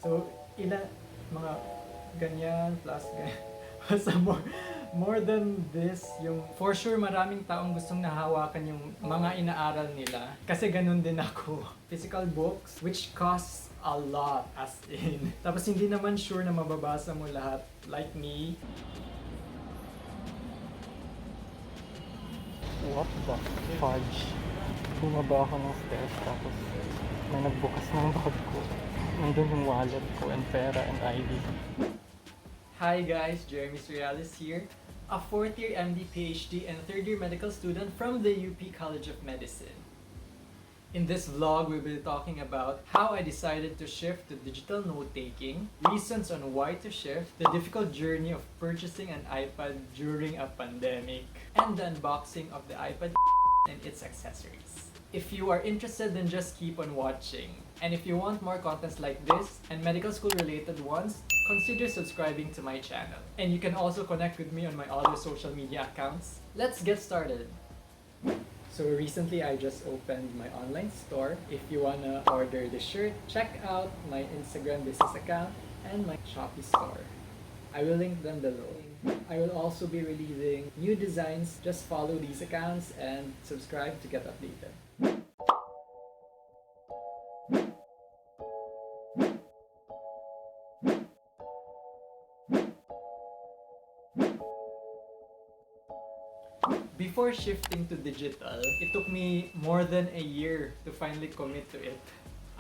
So, mga ganyan plus ganyan. Basta more than this, yung for sure maraming taong gustong nahawakan yung mga inaaral nila. Kasi ganun din ako. Physical books, which costs a lot as in. Tapos hindi naman sure na mababasa mo lahat like me. What the fudge? Bumaba ako ng stairs tapos may nagbukas ng bag ko. Nandun yung wallet ko and pera and ID. Hi guys, jaceriales here, a 4th year MD PhD and 3rd year medical student from the UP College of Medicine. In this vlog, we'll be talking about how I decided to shift to digital note-taking, reasons on why to shift, the difficult journey of purchasing an iPad during a pandemic, and the unboxing of the iPad and its accessories. If you are interested, then just keep on watching. And if you want more contents like this and medical school related ones, consider subscribing to my channel. And you can also connect with me on my other social media accounts. Let's get started. So recently I just opened my online store. If you wanna order the shirt, check out my Instagram business account and my Shopee store. I will link them below. I will also be releasing new designs. Just follow these accounts and subscribe to get updated. Before shifting to digital, it took me more than a year to finally commit to it.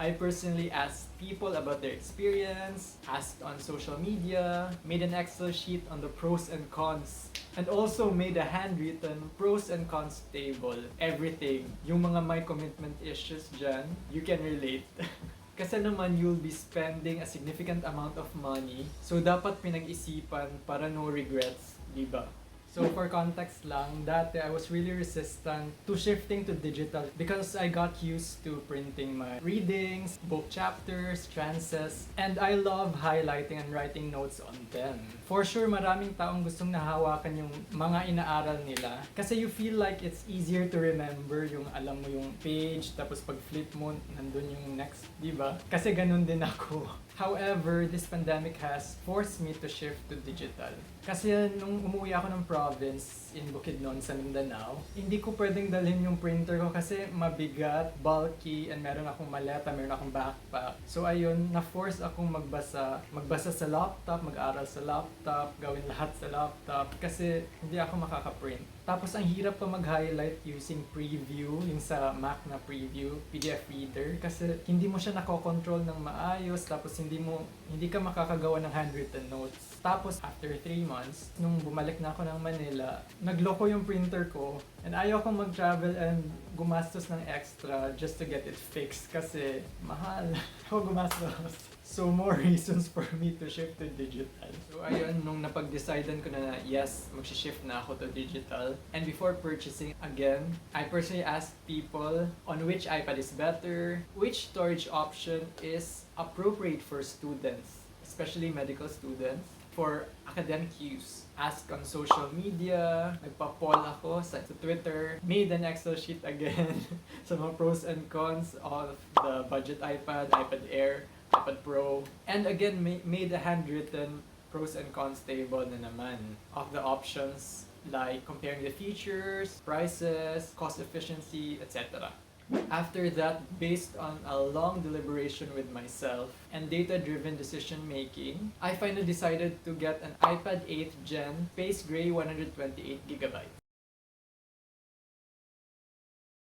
I personally asked people about their experience, asked on social media, made an Excel sheet on the pros and cons, and also made a handwritten pros and cons table. Everything. Yung mga may commitment issues dyan, you can relate. Kasi naman you'll be spending a significant amount of money, so dapat pinag-isipan para no regrets, di ba? So for context lang, dati I was really resistant to shifting to digital because I got used to printing my readings, book chapters, trances, and I love highlighting and writing notes on them. For sure, maraming taong gustong nahawakan yung mga inaaral nila kasi you feel like it's easier to remember yung alam mo yung page, tapos pag flip mo, nandun yung next, di ba? Kasi ganun din ako. However, this pandemic has forced me to shift to digital. Kasi nung umuwi ako ng province in Bukidnon sa Mindanao, hindi ko pwedeng dalhin yung printer ko kasi mabigat, bulky, and meron akong maleta, meron akong backpack. So ayun, na-force akong magbasa sa laptop, mag-aral sa laptop, gawin lahat sa laptop kasi hindi ako makaka-print. Tapos ang hirap pa mag-highlight using preview, yung sa Mac na preview, PDF reader, kasi hindi mo siya nakokontrol ng maayos, tapos hindi ka makakagawa ng handwritten notes. Tapos after 3 months, nung bumalik na ako ng Manila, nagloko yung printer ko, and ayaw kong mag-travel and gumastos ng extra just to get it fixed kasi mahal. Ako gumastos. So more reasons for me to shift to digital. So ayun, nung napag-decidean ko na yes, mag-shift na ako to digital. And before purchasing again, I personally asked people on which iPad is better, which storage option is appropriate for students, especially medical students, for academic use. Ask on social media, nagpa-poll ako sa Twitter, made an Excel sheet again sa mga pros and cons of the budget iPad, iPad Air, iPad Pro, and again made a handwritten pros and cons table na naman of the options like comparing the features, prices, cost efficiency, etc. After that, based on a long deliberation with myself and data-driven decision-making, I finally decided to get an iPad 8th Gen Space Gray 128GB.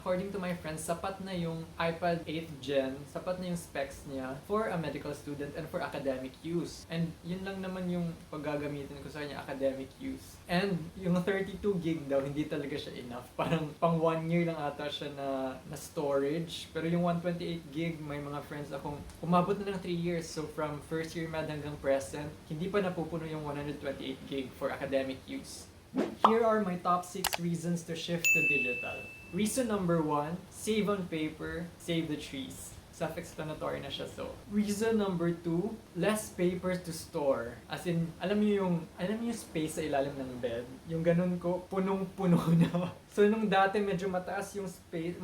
According to my friends, sapat na yung iPad 8th Gen, sapat na yung specs niya for a medical student and for academic use. And yun lang naman yung paggagamitin ko sa kanya, academic use. And yung 32GB daw, hindi talaga siya enough. Parang pang 1 year lang ata siya na storage. Pero yung 128GB, may mga friends akong umabot na ng 3 years. So from first year med hanggang present, hindi pa napupuno yung 128GB for academic use. Here are my top 6 reasons to shift to digital. Reason number 1, save on paper, save the trees. Self-explanatory na siya, so. Reason number 2, less paper to store. As in, alam niyo yung space sa ilalim ng bed? Yung ganun ko, punong-puno na. So nung dati medyo mataas yung space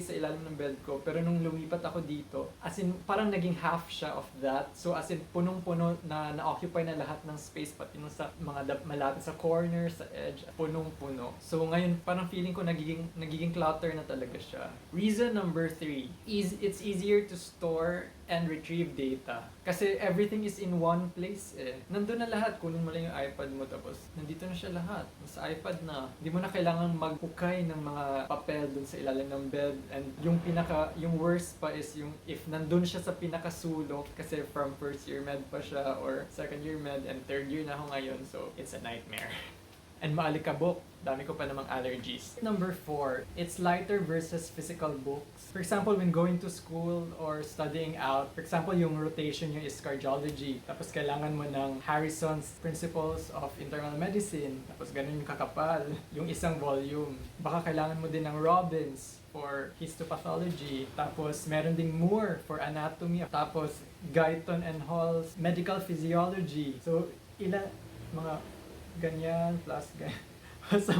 sa ilalim ng bed ko, pero nung lumipat ako dito, as in parang naging half siya of that. So as in punong-puno na-occupy na lahat ng space, pati nung sa mga malapit sa corner, sa edge, punong-puno. So ngayon parang feeling ko nagiging clutter na talaga siya. Reason number 3 is it's easier to store and retrieve data. Kasi everything is in one place eh. Nandun na lahat. Kunin mo lang yung iPad mo tapos nandito na siya lahat. Sa iPad na. Hindi mo na kailangan maghukay ng mga papel dun sa ilalim ng bed. And yung worst pa is yung if nandun siya sa pinakasulok kasi from first year med pa siya or second year med and third year na ako ngayon. So it's a nightmare. And maalikabok. Dami ko pa namang allergies. Number 4, it's lighter versus physical books. For example, when going to school or studying out, for example, yung rotation yung is cardiology, tapos kailangan mo ng Harrison's Principles of Internal Medicine, tapos ganun yung kakapal, yung isang volume. Baka kailangan mo din ng Robbins for histopathology, tapos meron ding Moore for anatomy, tapos Guyton and Hall's medical physiology. So, mga ganyan plus ganyan. Basta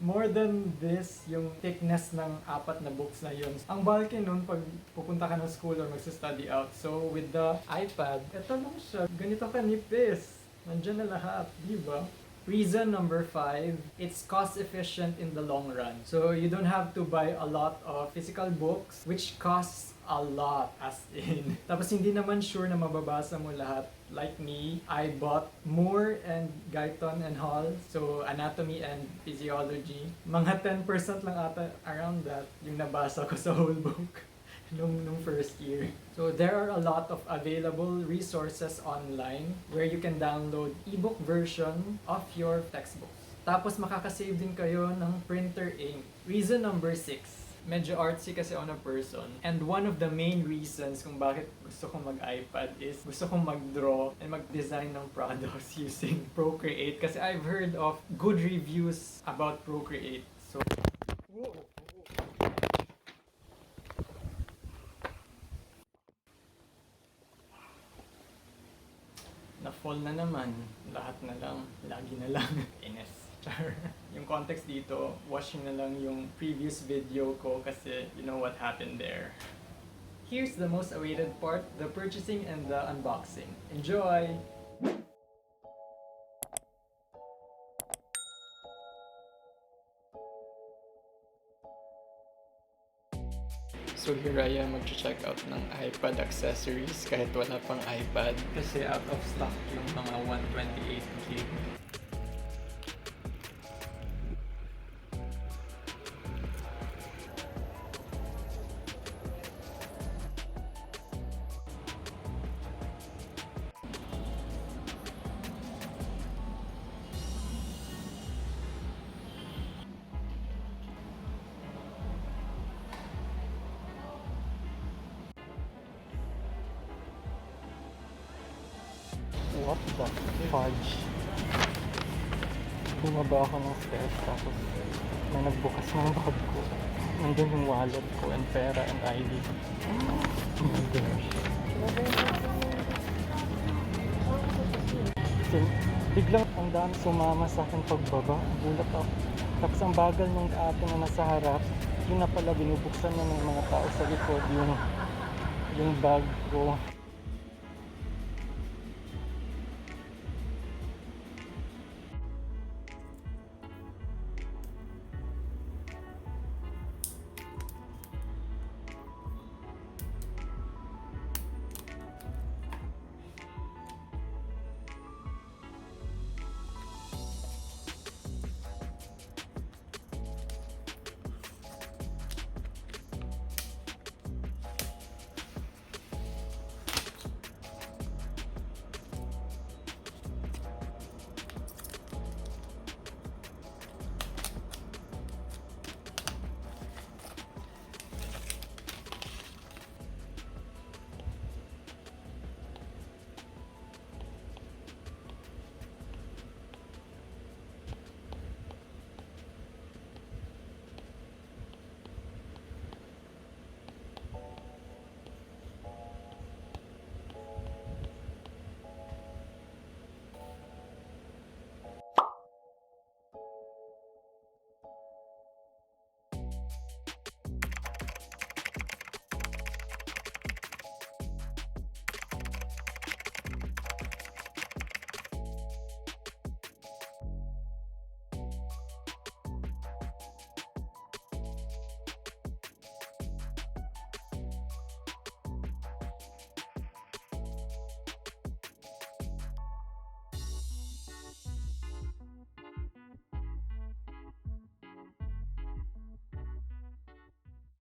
more than this, yung thickness ng 4 na books na yun. Ang bulky nun pag pupunta ka ng school or magsa-study out. So with the iPad, eto lang siya. Ganito kanipis. Nandiyan na lahat, di ba? Reason number 5, it's cost efficient in the long run. So you don't have to buy a lot of physical books which costs a lot as in. Tapos hindi naman sure na mababasa mo lahat. Like me, I bought Moore and Guyton and Hall. So anatomy and physiology. Mga 10% lang ata around that yung nabasa ko sa whole book. nung first year. So there are a lot of available resources online where you can download ebook version of your textbooks. Tapos makakasave din kayo ng printer ink. Reason number 6. Medyo artsy kasi on a person. And one of the main reasons kung bakit gusto kong mag-iPad is gusto kong mag-draw and mag-design ng products using Procreate. Kasi I've heard of good reviews about Procreate. So, na-fall na naman. Lahat na lang. Lagi na lang. Ines. Yung context dito, watch na lang yung previous video ko kasi you know what happened there. Here's the most awaited part, the purchasing and the unboxing. Enjoy! So here I am mag-check out ng iPad accessories kahit wala pang iPad kasi out of stock yung mga 128 gig. What the fudge? Bumaba ako ng stairs tapos may nagbukas ng bag ko. Nandun yung wallet ko and pera and ID. Oh my gosh. So, biglang ang dami sumama sa akin pagbaba. Gulat ako. Tapos ang bagal nung ate na nasa harap, yun na pala binubuksan na ng mga tao sa likod yung bag ko.